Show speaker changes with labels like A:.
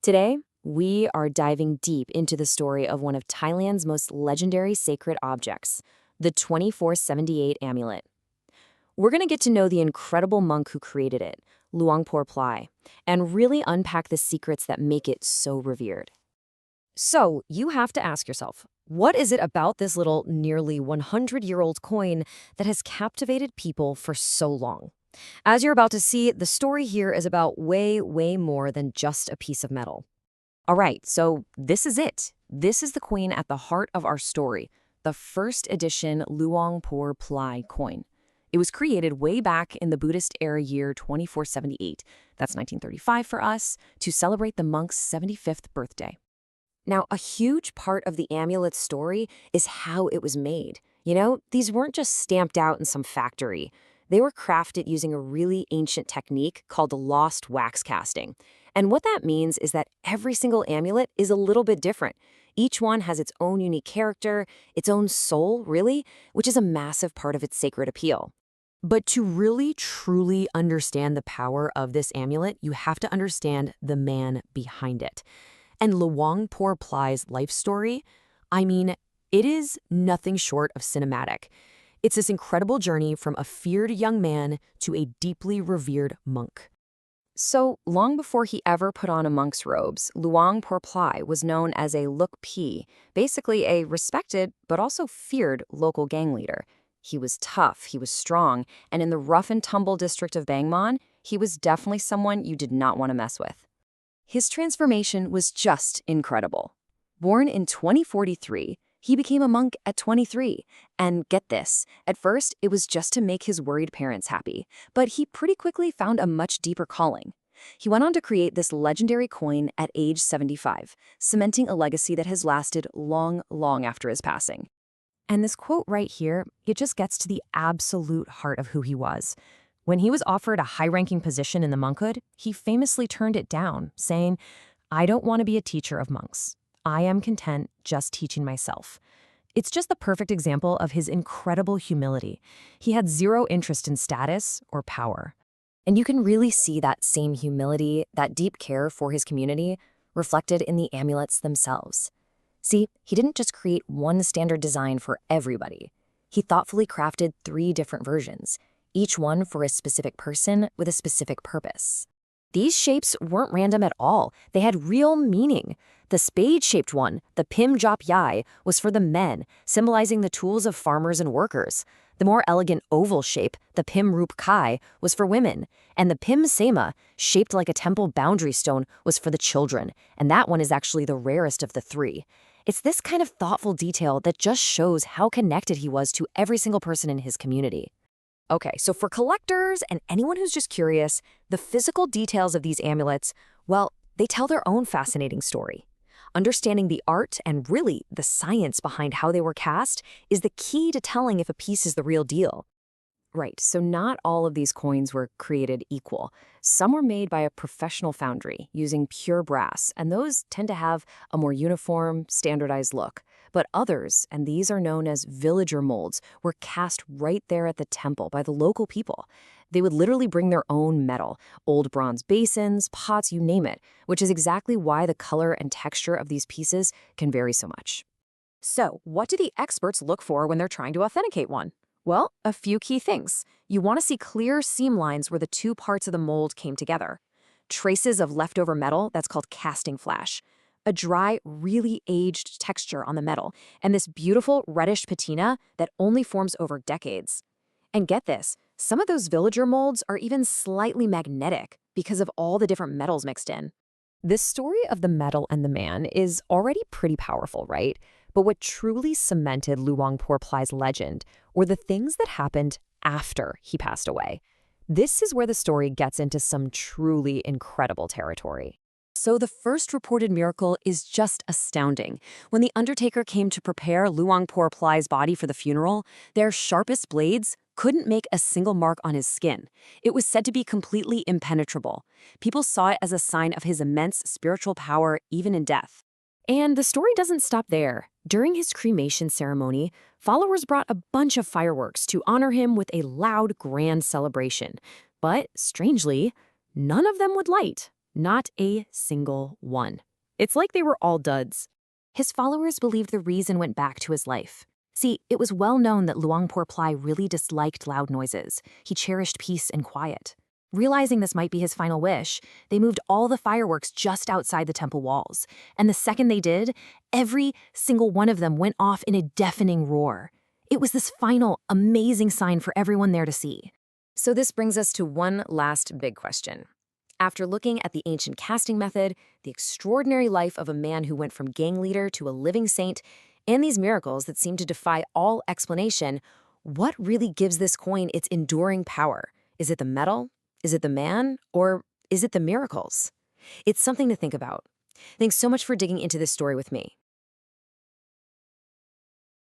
A: Today, we are diving deep into the story of one of Thailand's most legendary sacred objects, the 2478 amulet. We're going to get to know the incredible monk who created it, Luang Pho Pailai, and really unpack the secrets that make it so revered. So, you have to ask yourself, what is it about this little nearly 100-year-old coin that has captivated people for so long? As you're about to see, the story here is about way more than just a piece of metal. All right, so this is it. This is the coin at the heart of our story, the first edition Luang Pho Pailai coin. It was created way back in the Buddhist era year 2478, that's 1935 for us, to celebrate the monk's 75th birthday. Now, a huge part of the amulet's story is how it was made. You know, these weren't just stamped out in some factory. They were crafted using a really ancient technique called the lost wax casting. And what that means is that every single amulet is a little bit different. Each one has its own unique character, its own soul, really, which is a massive part of its sacred appeal. But to really, truly understand the power of this amulet, you have to understand the man behind it. And Luang Pho Pailai's life story, I mean, it is nothing short of cinematic. It's this incredible journey from a feared young man to a deeply revered monk. So, long before he ever put on a monk's robes, Luang Pho Pailai was known as a Luang Pho, basically a respected but also feared local gang leader. He was tough, he was strong, and in the rough and tumble district of Bangkok, he was definitely someone you did not want to mess with. His transformation was just incredible. Born in 2043, he became a monk at 23. And get this, at first it was just to make his worried parents happy, but he pretty quickly found a much deeper calling. He went on to create this legendary coin at age 75, cementing a legacy that has lasted long after his passing. And this quote right here, it just gets to the absolute heart of who he was. When he was offered a high-ranking position in the monkhood, he famously turned it down, saying, "I don't want to be a teacher of monks. I am content just teaching myself." It's just the perfect example of his incredible humility. He had zero interest in status or power. And you can really see that same humility, that deep care for his community, reflected in the amulets themselves. See, he didn't just create one standard design for everybody. He thoughtfully crafted 3 different versions, each one for a specific person with a specific purpose. These shapes weren't random at all. They had real meaning. The spade-shaped one, the Pim Jop Yai, was for the men, symbolizing the tools of farmers and workers. The more elegant oval shape, the Pim Rup Kai, was for women. And the Pim Sema, shaped like a temple boundary stone, was for the children. And that one is actually the rarest of the 3. It's this kind of thoughtful detail that just shows how connected he was to every single person in his community. Okay, so for collectors and anyone who's just curious, the physical details of these amulets, well, they tell their own fascinating story. Understanding the art and really the science behind how they were cast is the key to telling if a piece is the real deal. Right, so not all of these coins were created equal. Some were made by a professional foundry using pure brass, and those tend to have a more uniform, standardized look. But others, and these are known as villager molds, were cast right there at the temple by the local people. They would literally bring their own metal, old bronze basins, pots, you name it, which is exactly why the color and texture of these pieces can vary so much. So, what do the experts look for when they're trying to authenticate one? Well, a few key things. You want to see clear seam lines where the 2 parts of the mold came together. Traces of leftover metal, that's called casting flash. A dry, really aged texture on the metal, and this beautiful reddish patina that only forms over decades. And get this, some of those villager molds are even slightly magnetic because of all the different metals mixed in. This story of the metal and the man is already pretty powerful, right? But what truly cemented Luang Pho Pailai's legend were the things that happened after he passed away. This is where the story gets into some truly incredible territory. So the first reported miracle is just astounding. When the undertaker came to prepare Luang Pho Pailai's body for the funeral, their sharpest blades couldn't make a single mark on his skin. It was said to be completely impenetrable. People saw it as a sign of his immense spiritual power even in death. And the story doesn't stop there. During his cremation ceremony, followers brought a bunch of fireworks to honor him with a loud, grand celebration. But, strangely, none of them would light. Not a single one. It's like they were all duds. His followers believed the reason went back to his life. See, it was well known that Luang Pho Pailai really disliked loud noises. He cherished peace and quiet. Realizing this might be his final wish, they moved all the fireworks just outside the temple walls. And the second they did, every single one of them went off in a deafening roar. It was this final, amazing sign for everyone there to see. So this brings us to one last big question. After looking at the ancient casting method, the extraordinary life of a man who went from gang leader to a living saint, and these miracles that seem to defy all explanation, what really gives this coin its enduring power? Is it the metal? Is it the man? Or is it the miracles? It's something to think about. Thanks so much for digging into this story with me.